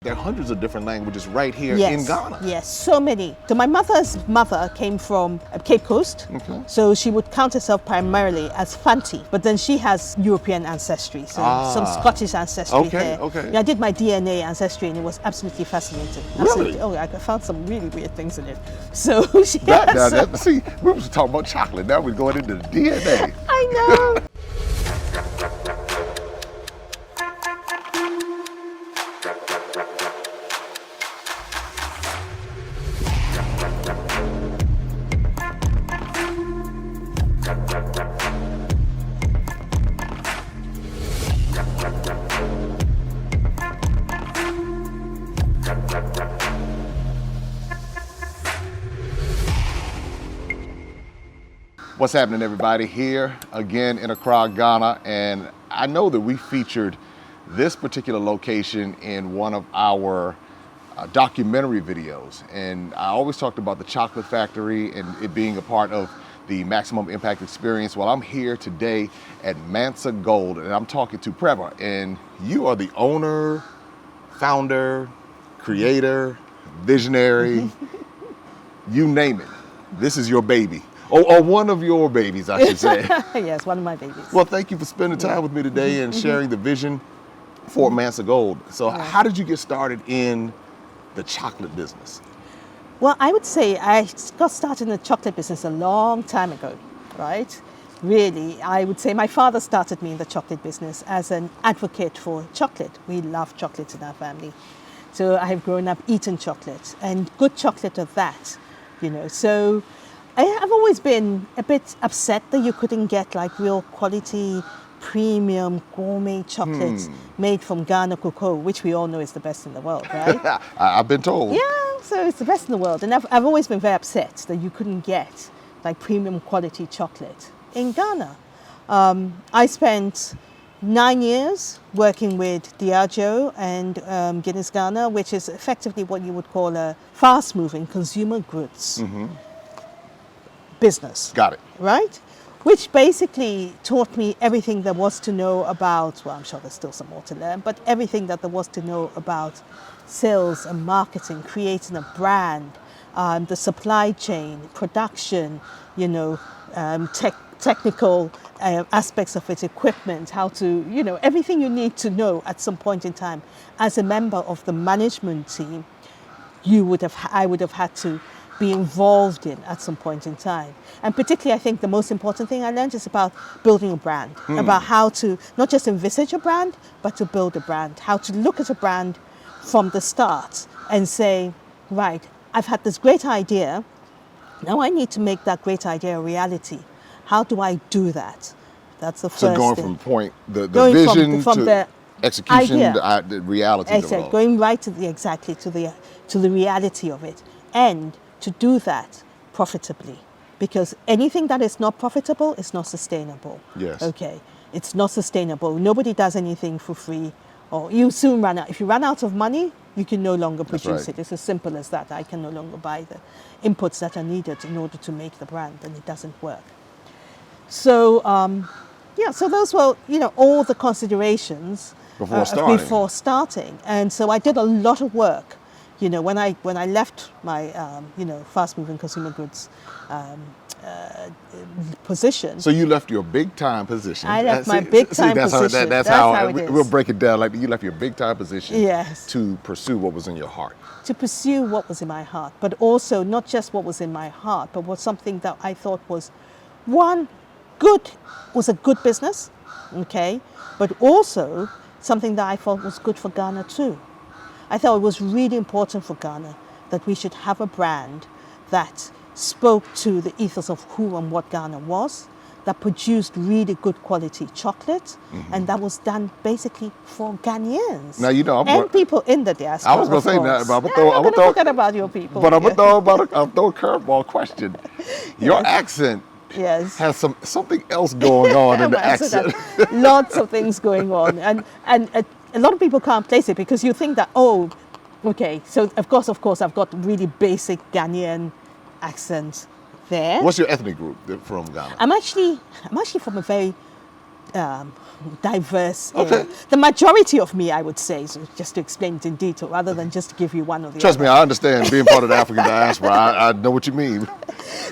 There are hundreds of different languages right here Yes, in Ghana. yes, so many. So my mother's mother came from Cape Coast, so she would count herself primarily as Fanti, but then she has European ancestry, so some Scottish ancestry there. Yeah, I did my DNA ancestry and it was absolutely fascinating. Absolutely. Really? Oh, I found some really weird things in it. So she See, we was talking about chocolate, now we're going into the DNA. I know. What's happening, everybody? Here again in Accra, Ghana, and I know that we featured this particular location in one of our documentary videos, and I always talked about the chocolate factory and it being a part of the Maximum Impact Experience. Well, I'm here today at Mansa Gold, and I'm talking to Preba, and you are the owner, founder, creator, visionary, you name it. This is your baby. Or one of your babies, I should say. Yes, one of my babies. Well, thank you for spending time with me today and sharing the vision for Mansa Gold. So how did you get started in the chocolate business? Well, I would say I got started in the chocolate business a long time ago, right? Really, I would say my father started me in the chocolate business as an advocate for chocolate. We love chocolate in our family. So I have grown up eating chocolate, and good chocolate at that, you know. So I've always been a bit upset that you couldn't get like real quality, premium, gourmet chocolates made from Ghana cocoa, which we all know is the best in the world, right? I've been told. Yeah, so it's the best in the world. And I've always been very upset that you couldn't get like premium quality chocolate in Ghana. I spent 9 years working with Diageo and Guinness Ghana, which is effectively what you would call a fast-moving consumer goods business. Got it. Right? Which basically taught me everything there was to know about, well, I'm sure there's still some more to learn, but everything that there was to know about sales and marketing, creating a brand, the supply chain, production, you know, technical aspects of its equipment, how to, you know, everything you need to know at some point in time. As a member of the management team, I would have had to be involved in at some point in time. And particularly, I think the most important thing I learned is about building a brand, about how to not just envisage a brand, but to build a brand, how to look at a brand from the start and say, right, I've had this great idea, now I need to make that great idea a reality. How do I do that? That's the first thing. So going from the vision to the execution, the reality. Exactly, going right to the reality of it. And to do that profitably, because anything that is not profitable is not sustainable. Yes. Okay, it's not sustainable. Nobody does anything for free, or you soon run out. If you run out of money, you can no longer produce it. It's as simple as that. I can no longer buy the inputs that are needed in order to make the brand, and it doesn't work. So, so those were, you know, all the considerations before starting. And so I did a lot of work. You know, when I left my fast-moving consumer goods position. So you left your big-time position. I left my big-time position. That's how it is. We'll break it down. Like you left your big-time position. Yes. To pursue what was in your heart. To pursue what was in my heart, but also not just what was in my heart, but was something that I thought was a good business, okay, but also something that I thought was good for Ghana too. I thought it was really important for Ghana that we should have a brand that spoke to the ethos of who and what Ghana was, that produced really good quality chocolate, and that was done basically for Ghanaians. Now, you know, people in the diaspora. I was going to say that, but I'm going to forget about your people. But I'm going to throw a curveball question. Your accent has something else going on in the accent. Lots of things going on, and a lot of people can't place it because you think that, oh, okay, so of course I've got really basic Ghanaian accent there. What's your ethnic group from Ghana? I'm actually from a very diverse. Okay. The majority of me, I would say, so just to explain it in detail, rather than just to give you one or the Trust other. me, I understand being part of the African diaspora. I know what you mean.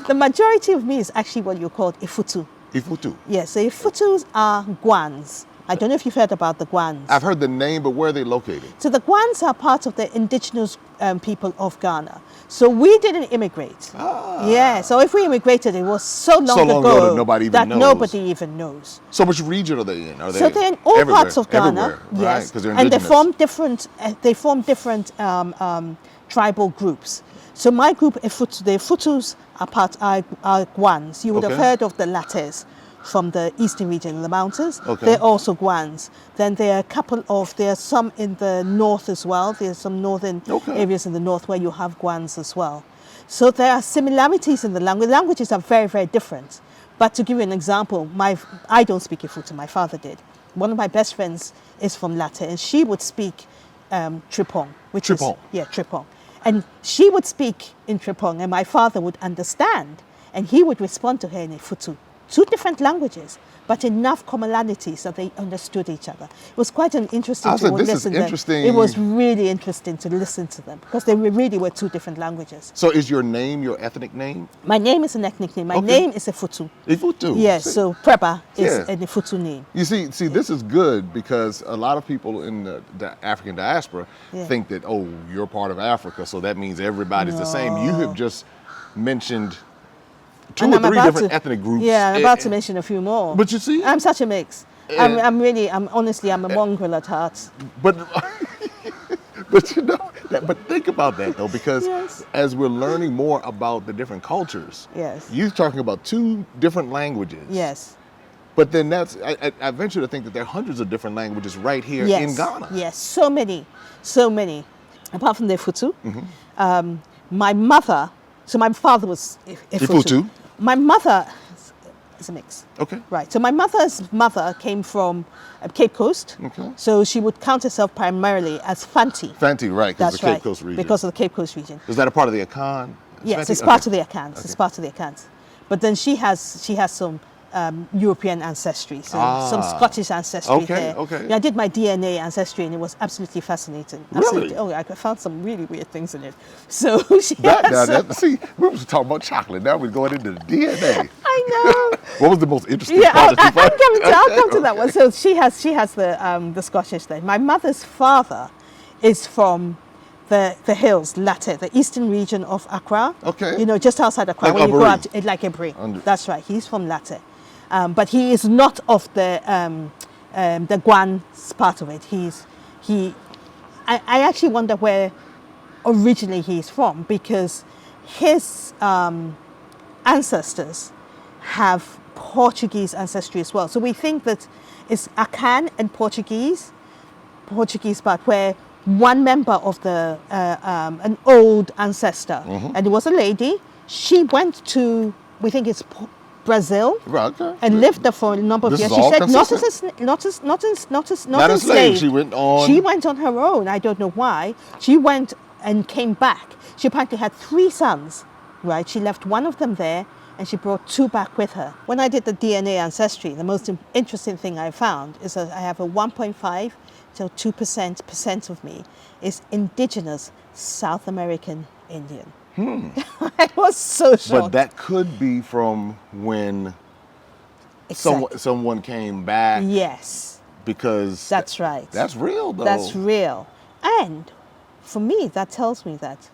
The majority of me is actually what you call Ifutu. Ifutu. Yes, so Ifutus are Guans. I don't know if you've heard about the Guans. I've heard the name, but where are they located? So the Guans are part of the indigenous people of Ghana. So we didn't immigrate. Yeah, so if we immigrated, it was so long ago that nobody even that knows. nobody even knows. So which region are they in? Are they So they're in all everywhere? parts of Ghana. Everywhere, right? Yes, Because they're and indigenous. they form different tribal groups. So my group, the Ifutus are Guans. You would have Okay. heard of the Lattes from the eastern region, the mountains. Okay. They're also Guans. Then there are some in the north as well. There's some northern Okay. areas in the north where you have Guans as well. So there are similarities in the language. The languages are very, very different. But to give you an example, I don't speak Ifutu, my father did. One of my best friends is from Latte, and she would speak Tripong, which Tripong. is Tripong. And she would speak in Tripong, and my father would understand, and he would respond to her in Ifutu. Two different languages, but enough commonalities that they understood each other. It was quite an interesting I said, to this is listen to them. interesting. It was really interesting to listen to them because they really were two different languages. So is your name your ethnic name? My name is an ethnic name. My Okay. name is Ifutu. Ifutu. Yes, See? so Preba is Yeah. an Ifutu name. You see, this is good because a lot of people in the African diaspora Yeah. think that, oh, you're part of Africa, so that means everybody's the same. You have just mentioned two And or I'm three about different to- ethnic groups. Yeah, I'm about to mention a few more. But you see- I'm such a mix. And- I'm honestly a mongrel at heart. But but you know, but think about that though, because Yes. as we're learning more about the different cultures, Yes. you're talking about two different languages. Yes. But then I venture to think that there are hundreds of different languages right here Yes. in Ghana. Yes, so many. Apart from the Ifutu, Mm-hmm. my mother, so my father was Ifutu. Ifutu. My mother is a mix. Okay. Right. So my mother's mother came from Cape Coast. Okay. So she would count herself primarily as Fanti. Fanti, right? Because That's the Cape right. Coast region. Because of the Cape Coast region. Is that a part of the Akan? Yes, Fanti? it's part Okay. of the Akans. Okay. It's part of the Akans. But then she has some European ancestry, some Scottish ancestry Okay, there. okay. Yeah, I did my DNA ancestry, and it was absolutely fascinating. Really? Absolutely. Oh, I found some really weird things in it. So she See, we was talking about chocolate. Now we're going into the DNA. I know. What was the most interesting Yeah, part that you found? I'll come to that one. So she has the Scottish thing. My mother's father is from the hills, Latte, the eastern region of Accra. Okay. You know, just outside Accra. Like when you go Aburi. out, like Aburi. Under- That's right. He's from Latte, but he is not of the Guan part of it. I actually wonder where originally he's from, because his ancestors have Portuguese ancestry as well. So we think that it's Akan and Portuguese part, where one member of an old ancestor, and it was a lady, she went to, we think it's Brazil, Right, okay. and lived there for a number of This years. is She all said consistent? not Not enslaved. enslaved. She went on. She went on her own. I don't know why. She went and came back. She apparently had 3 sons, right? She left one of them there, and she brought 2 back with her. When I did the DNA ancestry, the most interesting thing I found is that I have a 1.5 to 2% of me is indigenous South American Indian. I was so shocked. But that could be from when Exactly. someone came back, Yes, because that's right. that's real though. That's real. And for me, that tells me that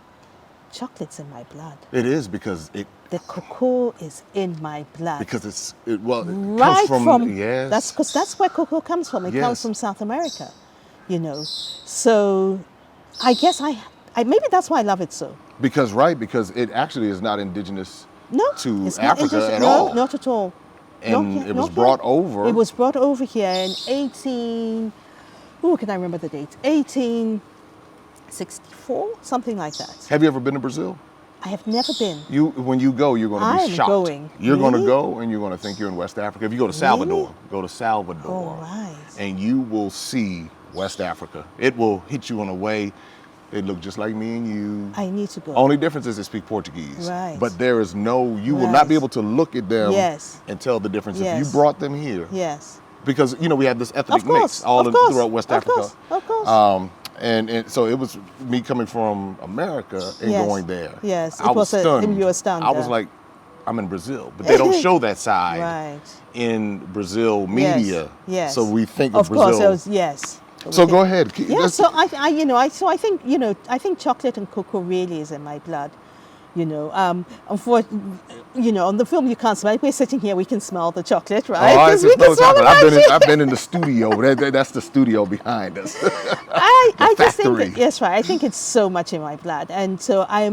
chocolate's in my blood. It is, because The cocoa is in my blood. it comes Right from yes. That's because that's where cocoa comes from. It Yes. comes from South America, you know. So I guess I maybe that's why I love it so. because it actually is not indigenous No, to it's not Africa indigenous. at No, all. not at all. And Not yet, it was not brought yet. over. It was brought over here in can I remember the date? 1864, something like that. Have you ever been to Brazil? I have never been. When you go, you're going to I be am shocked. going. You're going to Really? go and you're going to think you're in West Africa. If you go to Salvador, go to Salvador, All right. and you will see West Africa. It will hit you in a way. They look just like me and you. I need to go. Only difference is they speak Portuguese. Right. But you will not be Right. able to look at them Yes. and tell the difference. If Yes. you brought them here, Yes. because we had this ethnic Of course, mix all of course, throughout West of Africa. course, of course. And so it was me coming from America and Yes. going there. Yes, I it was was stunned. you were stunned, I was yeah. like, I'm in Brazil, but they don't show that side Right. in Brazil media. Yes. So we think of course, Brazil. there was, yes. So go ahead. Yeah. So I think chocolate and cocoa really is in my blood. Unfortunately, on the film you can't smell it. We're sitting here, we can smell the chocolate, right? Oh, I 'Cause just we can know smell the chocolate. magic. I've been in the studio. That's the studio behind us. I just think factory. yes, right. I think it's so much in my blood, and so I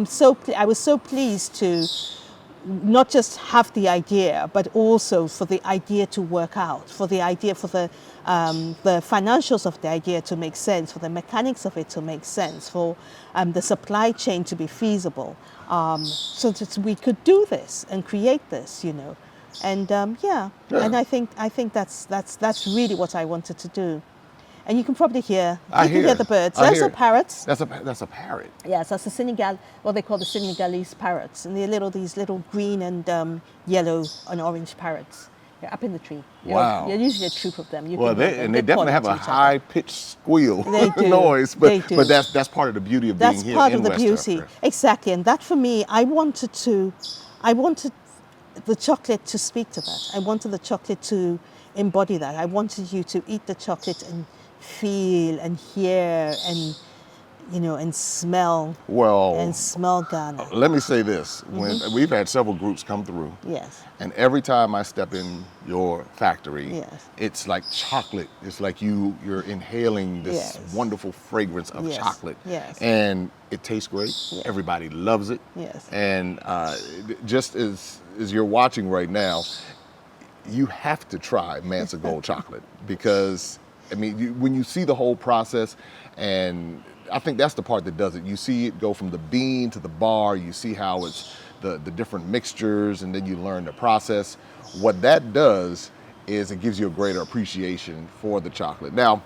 was so pleased to not just have the idea, but also for the idea to work out, for the financials of the idea to make sense, for the mechanics of it to make sense, for the supply chain to be feasible, so that we could do this and create this, and Yeah. and I think that's really what I wanted to do. And you can probably hear, I you can hear the birds. Those are parrots. That's a parrot. Yes, that's what they call the Senegalese parrots, and these little green and yellow and orange parrots. They're up in the tree. Wow. You're usually a troop of them. Well, they definitely have a high-pitched squeal They do. noise, They do. but that's part of the beauty of That's being here part in of the West beauty, Africa. exactly. And that for me, I wanted the chocolate to speak to that. I wanted the chocolate to embody that. I wanted you to eat the chocolate and feel and hear and and smell Ghana. Let me say this: when we've had several groups come through, Yes. and every time I step in your factory, Yes. it's like chocolate. It's like you're inhaling this Yes. wonderful fragrance of Yes. chocolate, Yes. and it tastes great. Yes. Everybody loves it. Yes. And just as you're watching right now, you have to try Mansa Gold chocolate because when you see the whole process, and I think that's the part that does it. You see it go from the bean to the bar. You see how it's the different mixtures, and then you learn the process. What that does is it gives you a greater appreciation for the chocolate. Now,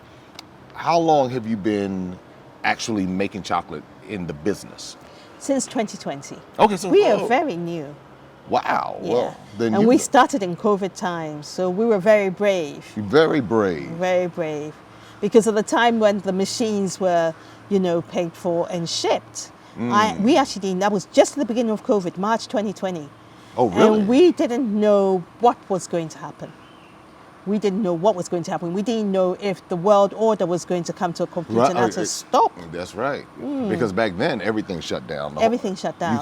how long have you been actually making chocolate in the business? Since 2020. Okay, so We are very new. Wow. Yeah. Well, then And we started in COVID times, so we were very brave. Very brave. Very brave. Because of the time when the machines were, paid for and shipped. That was just at the beginning of COVID, March 2020. Oh, really? And we didn't know what was going to happen. We didn't know what was going to happen. We didn't know if the world order was going to come to a complete and utter stop. That's right. Because back then, everything shut down. Everything shut down.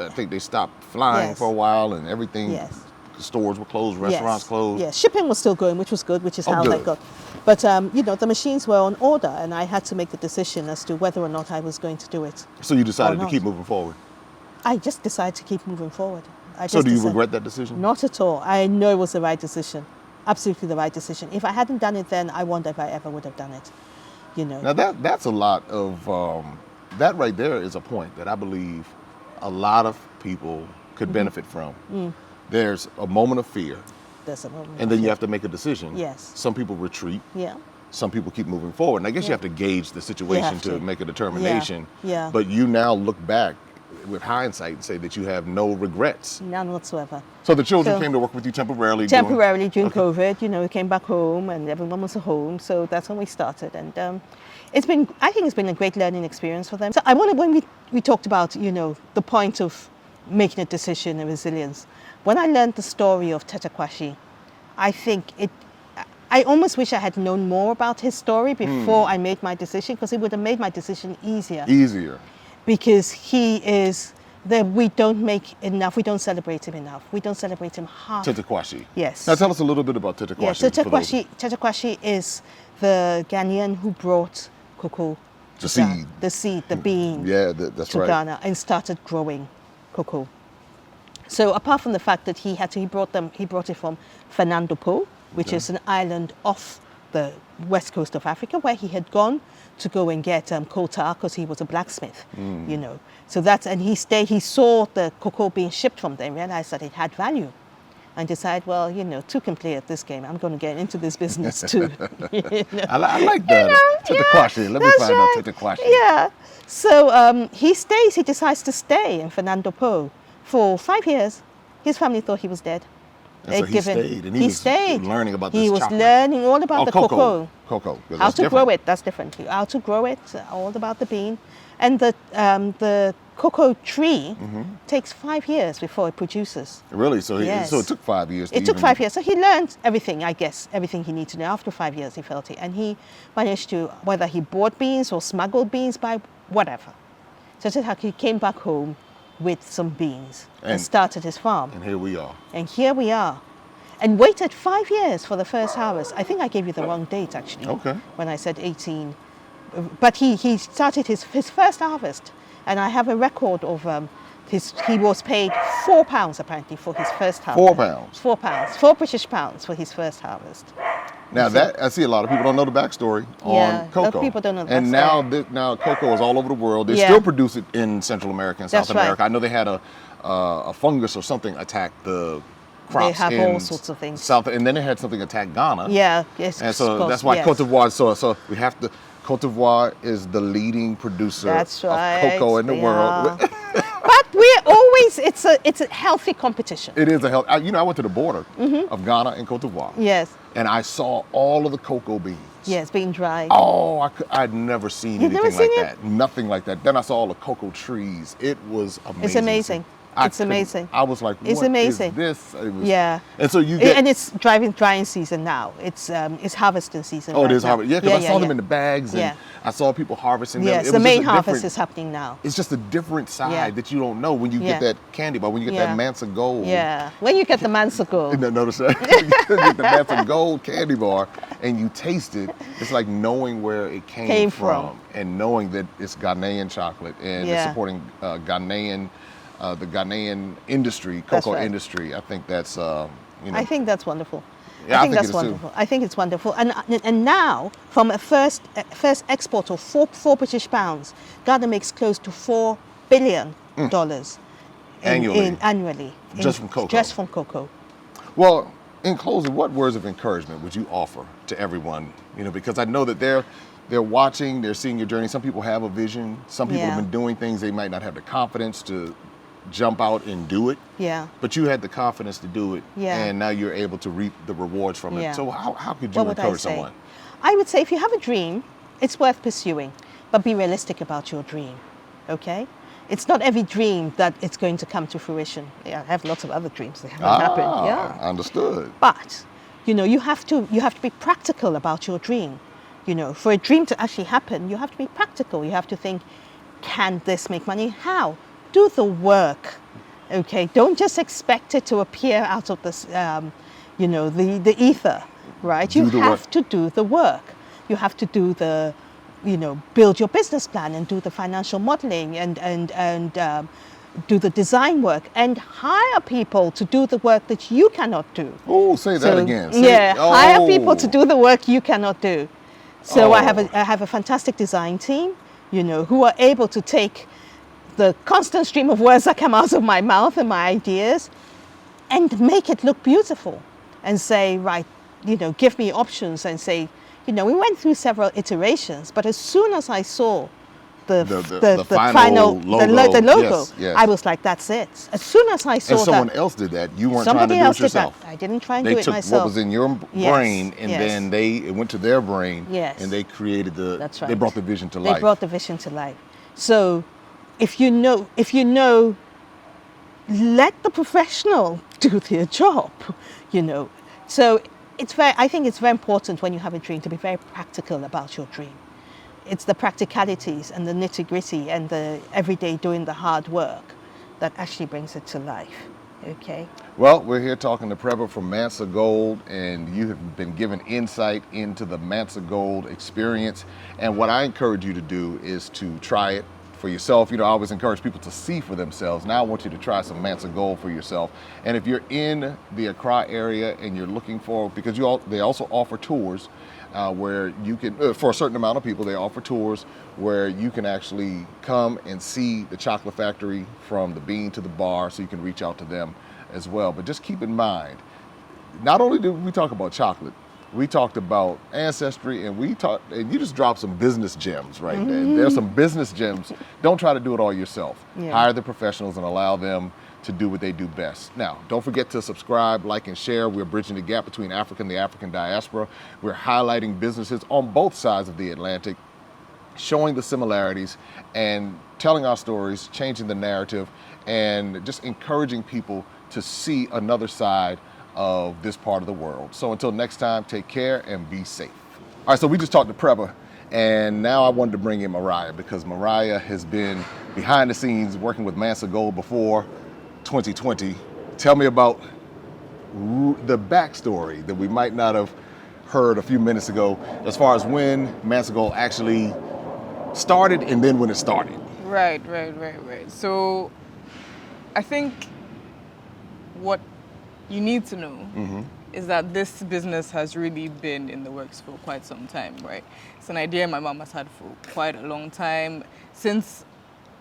I think they stopped flying Yes. for a while, and everything, Yes. stores were closed, restaurants closed. Yes, shipping was still going, which was good, which is how they good. got. But, the machines were on order, and I had to make the decision as to whether or not I was going to do it. So you decided to not. keep moving forward. I just decided to keep moving forward. So do you regret that decision? Not at all. I know it was the right decision. Absolutely the right decision. If I hadn't done it then, I wonder if I ever would have done it. Now that's a lot of, that right there is a point that I believe a lot of people could benefit from. There's a moment of fear, There's a moment. and then you have to make a decision. Yes. Some people retreat. Yeah. Some people keep moving forward. And I guess you have to gauge the situation have to to. make a determination. Yeah. But you now look back with hindsight and say that you have no regrets. None whatsoever. So the children So- came to work with you temporarily. During COVID, we came back home and everyone was at home, so that's when we started. And I think it's been a great learning experience for them. So when we talked about, the point of making a decision and resilience, when I learned the story of Tetakwashi, I almost wish I had known more about his story before I made my decision, because it would have made my decision easier. Because he is we don't make enough. We don't celebrate him enough. We don't celebrate him half. Tetakwashi. Yes. Now tell us a little bit about Tetakwashi. Yeah, Tetakwashi is the Ghanaian who brought cocoa. The seed. The seed, the bean. Yeah, that's to right. Ghana and started growing cocoa. So apart from the fact that he brought it from Fernando Po, which is an island off the west coast of Africa, where he had gone to go and get coal tar because he was a blacksmith, So he saw the cocoa being shipped from there and realized that it had value, and decided, well, two can play at this game. I'm going to get into this business too. I like that. Tetakwashi. Let me find out Tetakwashi. Yeah. So he decides to stay in Fernando Po for 5 years. His family thought he was dead. And so he stayed, and he was learning about this He was chocolate. learning all about the Cocoa. How to grow it, that's different. How to grow it, all about the bean. And the cocoa tree takes 5 years before it produces. Really? So Yes. so it took 5 years. It took 5 years. So he learned everything, I guess, everything he needed to know. After 5 years, he felt it. And he managed to, whether he bought beans or smuggled beans by whatever. So he came back home with some beans and started his farm. And here we are. And here we are. And waited 5 years for the first harvest. I think I gave you the wrong date, actually. Okay. When I said 18. But he started his first harvest. And I have a record of he was paid £4 apparently for his first harvest. £4? £4, £4 for his first harvest. Now I see a lot of people don't know the backstory on cocoa. A lot of people don't know the and backstory. now cocoa is all over the world. They still produce it in Central America and South That's right. America. I know they had a fungus or something attack the crops. They have in all sorts of things. And then they had something attack Ghana. Yeah, yes. And so that's why Cote d'Ivoire. So we have to. Cote d'Ivoire is the leading producer of cocoa in the world. But it's a healthy competition. It is a health. I went to the border of Ghana and Cote d'Ivoire. Yes. And I saw all of the cocoa beans. Yes, being dried. Oh, I'd never seen You've anything never seen like that. Nothing like that. Then I saw all the cocoa trees. It was amazing. It's amazing. It's amazing. I was like, it's what amazing. is this? It was, yeah. And so you get... And it's drying season now. It's harvesting season. Oh, right it is now. harvest. Yeah, because I saw them in the bags and I saw people harvesting them. Yes, the main harvest is happening now. It's just a different side that you don't know when you get that candy bar, when you get that Mansa Gold. Yeah, when you get the Mansa Gold. Notice that? You get the Mansa Gold candy bar and you taste it, it's like knowing where it came from and knowing that it's Ghanaian chocolate and it's supporting the Ghanaian industry, cocoa industry. I think that's, I think that's wonderful. Yeah, I think that's wonderful. I think it's wonderful. And now, from a first export of four British pounds, Ghana makes close to $4 billion annually. Just from cocoa. Just from cocoa. Well, in closing, what words of encouragement would you offer to everyone? Because I know that they're watching, they're seeing your journey. Some people have a vision. Some people have been doing things they might not have the confidence to jump out and do it. Yeah. But you had the confidence to do it. Yeah. And now you're able to reap the rewards from it. So how could you encourage someone? I would say if you have a dream, it's worth pursuing, but be realistic about your dream. Okay? It's not every dream that it's going to come to fruition. Yeah, I have lots of other dreams that haven't happened. Yeah. Understood. But, you have to be practical about your dream. For a dream to actually happen, you have to be practical. You have to think, can this make money? How? Do the work, okay? Don't just expect it to appear out of this, the ether, right? You have to do the work. You have to do the, build your business plan and do the financial modeling and do the design work and hire people to do the work that you cannot do. Oh, say that again. Hire people to do the work you cannot do. So I have a fantastic design team, who are able to take the constant stream of words that come out of my mouth and my ideas and make it look beautiful and say, right, give me options and say, we went through several iterations, but as soon as I saw the final logo, yes. I was like, that's it. As soon as I saw that. And someone else did that. You weren't trying to do it yourself. I didn't try and do it myself. They took what was in your brain and then it went to their brain and they created they brought the vision to life. They brought the vision to life. So if you know, let the professional do their job, So I think it's very important when you have a dream to be very practical about your dream. It's the practicalities and the nitty-gritty and the everyday doing the hard work that actually brings it to life. Okay. Well, we're here talking to Preba from Mansa Gold, and you have been given insight into the Mansa Gold experience. And what I encourage you to do is to try it for yourself. I always encourage people to see for themselves. Now I want you to try some Mansa Gold for yourself. And if you're in the Accra area and you're looking for, because they also offer tours where you can, for a certain amount of people, they offer tours where you can actually come and see the chocolate factory from the bean to the bar, so you can reach out to them as well. But just keep in mind, not only did we talk about chocolate, we talked about Ancestry, and you just dropped some business gems right there. There's some business gems. Don't try to do it all yourself. Yeah. Hire the professionals and allow them to do what they do best. Now, don't forget to subscribe, like, and share. We're bridging the gap between Africa and the African diaspora. We're highlighting businesses on both sides of the Atlantic, showing the similarities and telling our stories, changing the narrative, and just encouraging people to see another side of this part of the world. So until next time, take care and be safe. All right, so we just talked to Preba, and now I wanted to bring in Mariah because Mariah has been behind the scenes working with Mansa Gold before 2020. Tell me about the backstory that we might not have heard a few minutes ago as far as when Mansa Gold actually started and then when it started. Right. So I think what you need to know is that this business has really been in the works for quite some time, right? It's an idea my mom has had for quite a long time, since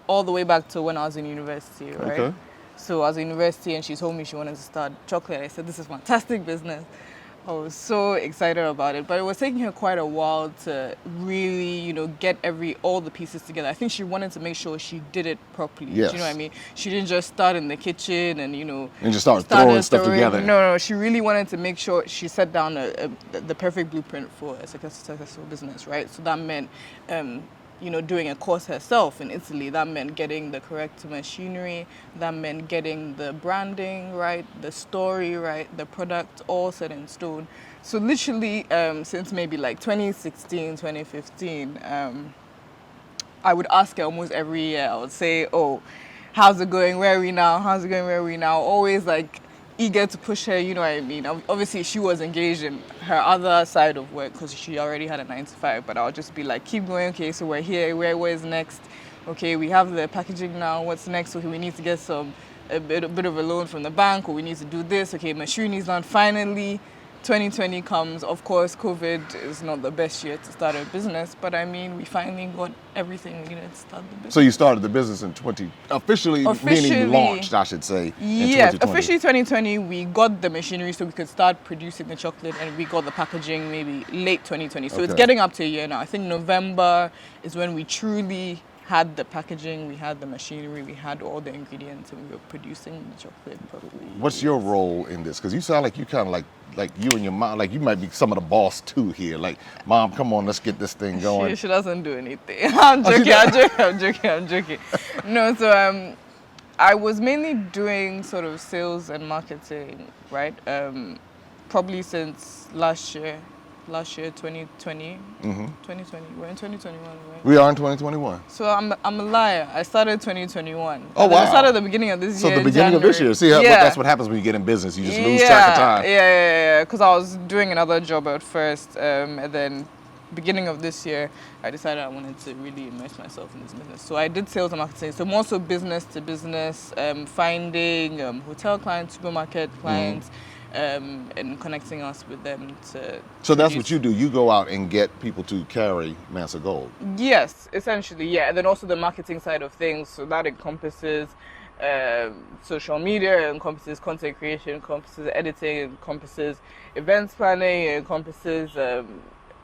all the way back to when I was in university, right? Okay. So I was in university and she told me she wanted to start chocolate. I said, this is a fantastic business. I was so excited about it, but it was taking her quite a while to really, get all the pieces together. I think she wanted to make sure she did it properly. Yes. Do you know what I mean? She didn't just start in the kitchen and, And just start throwing stuff together. No, she really wanted to make sure she set down the perfect blueprint for a successful business, right? So that meant, doing a course herself in Italy. That meant getting the correct machinery. That meant getting the branding right, the story right, the product all set in stone. So literally, since maybe like 2016, 2015, I would ask her almost every year. I would say, oh, how's it going? Where are we now? How's it going? Where are we now? Always like eager to push her, you know what I mean? Obviously, she was engaged in her other side of work because she already had a 9-to-5, but I'll just be like, keep going, okay, so we're here, where's next? Okay, we have the packaging now, what's next? Okay, we need to get a bit of a loan from the bank, or we need to do this. Okay, machinery's done. Finally, 2020 comes. Of course, COVID is not the best year to start a business, but I mean, we finally got everything we needed to start the business. So you started the business in officially meaning launched, I should say, in 2020. Officially 2020, we got the machinery so we could start producing the chocolate, and we got the packaging maybe late 2020. So It's getting up to a year now. I think November is when we truly had the packaging, we had the machinery, we had all the ingredients, and we were producing the chocolate properly. What's your role in this? Because you sound like you kind of like you and your mom, like you might be some of the boss too here. Like, Mom, come on, let's get this thing going. She doesn't do anything. I'm joking. No, so I was mainly doing sort of sales and marketing, right? Probably since last year, 2020. 2020. We're in 2021, right? We are in 2021. So I'm a liar. I started 2021. Oh, wow. I started at the beginning of this year. So the beginning of this year. See, that's what happens when you get in business. You just lose track of time. Yeah. Because I was doing another job at first, and then beginning of this year, I decided I wanted to really immerse myself in this business. So I did sales and marketing. So more so business to business, finding hotel clients, supermarket clients. And connecting us with them to. So that's what you do. You go out and get people to carry Mansa Gold. Yes, essentially, yeah. And then also the marketing side of things. So that encompasses social media, encompasses content creation, encompasses editing, encompasses events planning, encompasses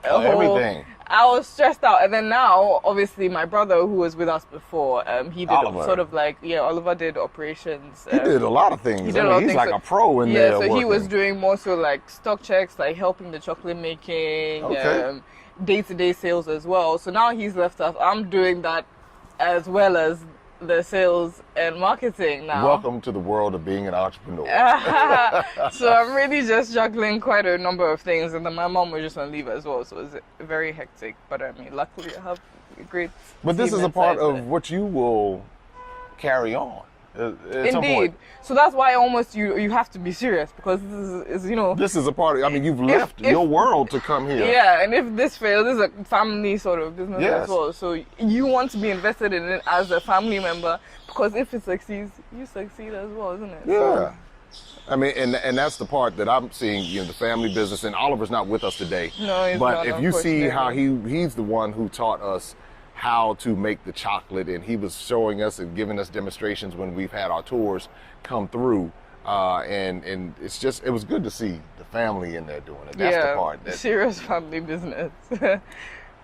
everything. I was stressed out, and then now, obviously, my brother, who was with us before, he did Oliver. Sort of like, Oliver did operations. He did a lot of things. He's like a pro in there. there. Yeah, so working. he was doing more so like stock checks, like helping the chocolate making, day-to-day sales as well. So now he's left us. I'm doing that as well as the sales and marketing now. Welcome to the world of being an entrepreneur. So I'm really just juggling quite a number of things, and then my mom was just on leave as well, so it was very hectic. But I mean, luckily I have a great. But this is a part of what you will carry on. Indeed. So that's why almost you have to be serious, because this is This is a part of. I mean, you've left your world to come here. Yeah, and if this fails, this is a family sort of business as well. So you want to be invested in it as a family member, because if it succeeds, you succeed as well, isn't it? Yeah. I mean, and that's the part that I'm seeing. The family business, and Oliver's not with us today. No, he's but not. If you see how he's the one who taught us how to make the chocolate, and he was showing us and giving us demonstrations when we've had our tours come through, and it was good to see the family in there doing it. That's the part. Serious family business.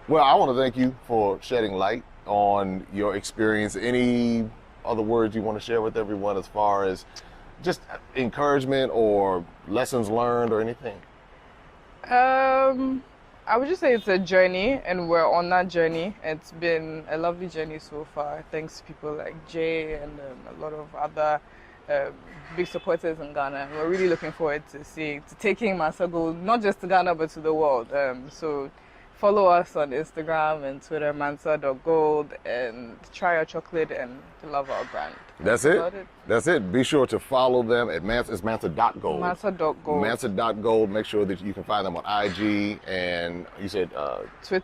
Well, I want to thank you for shedding light on your experience. Any other words you want to share with everyone as far as just encouragement or lessons learned or anything? I would just say it's a journey, and we're on that journey. It's been a lovely journey so far, thanks to people like Jay and a lot of other big supporters in Ghana. We're really looking forward to taking Mansa Gold, not just to Ghana, but to the world. So follow us on Instagram and Twitter, mansa.gold, and try our chocolate and love our brand. That's it. That's it. Be sure to follow them at it's mansa.gold. Mansa.gold. Mansa.gold. Make sure that you can find them on IG, and you said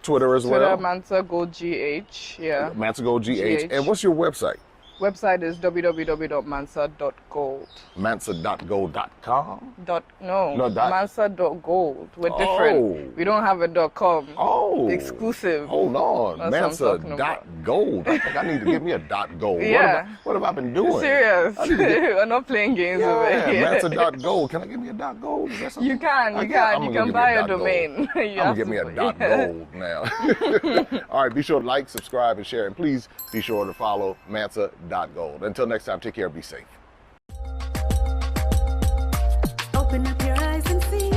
Twitter as well? Twitter, Mansa Gold GH. Yeah. Mansa Gold GH. And what's your website? Website is www.mansa.gold. Mansa.gold.com? Mansa.gold. We're different. We don't have a .com. Oh. Exclusive. Hold on. Mansa.gold. I think I need to give me a .gold. Yeah. What have I been doing? Serious. We're not playing games over here. Mansa.gold. Can I give me a .gold? Is that something? You can. You can buy a domain. I'm going to give me a .gold now. All right. Be sure to like, subscribe, and share. And please be sure to follow Mansa.gold. Until next time, take care, be safe. Open up your eyes and see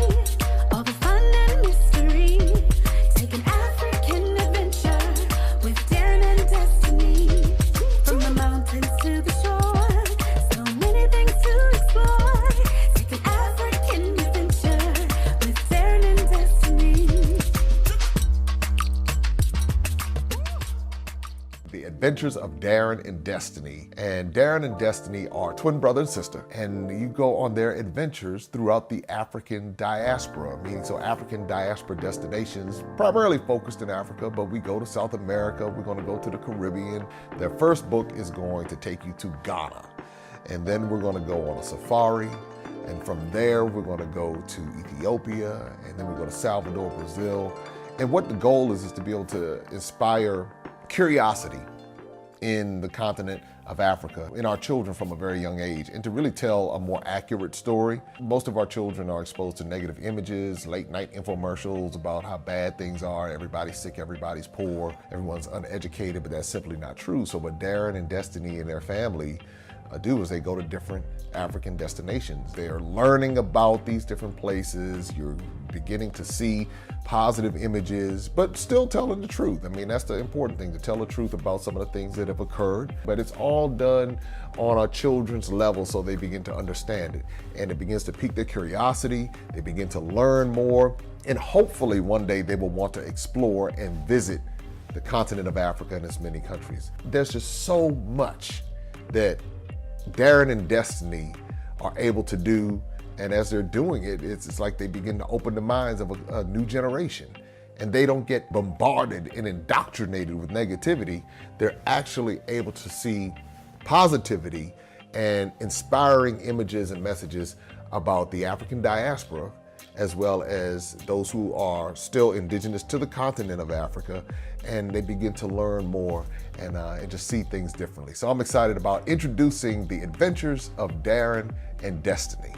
all the fun and mystery. Take an African adventure with Darren and Destiny. From the mountains to the shore, so many things to explore. Take an African adventure with Darren and Destiny. The Adventures of Darren and Destiny. And Darren and Destiny are twin brother and sister, and you go on their adventures throughout the African diaspora, meaning so African diaspora destinations, primarily focused in Africa, but we go to South America, we're going to go to the Caribbean. Their first book is going to take you to Ghana, and then we're going to go on a safari, and from there we're going to go to Ethiopia, and then we go to Salvador, Brazil. And what the goal is to be able to inspire curiosity in the continent of Africa, in our children from a very young age, and to really tell a more accurate story. Most of our children are exposed to negative images, late night infomercials about how bad things are, everybody's sick, everybody's poor, everyone's uneducated, but that's simply not true. So what Darren and Destiny and their family do is they go to different African destinations. They are learning about these different places. You're beginning to see positive images, but still telling the truth. I mean, that's the important thing, to tell the truth about some of the things that have occurred. But it's all done on a children's level, so they begin to understand it. And it begins to pique their curiosity. They begin to learn more. And hopefully one day they will want to explore and visit the continent of Africa and its many countries. There's just so much that Darren and Destiny are able to do, and as they're doing it, it's like they begin to open the minds of a new generation, and they don't get bombarded and indoctrinated with negativity. They're actually able to see positivity and inspiring images and messages about the African diaspora, as well as those who are still indigenous to the continent of Africa, and they begin to learn more and just see things differently. So I'm excited about introducing the Adventures of Darren and Destiny.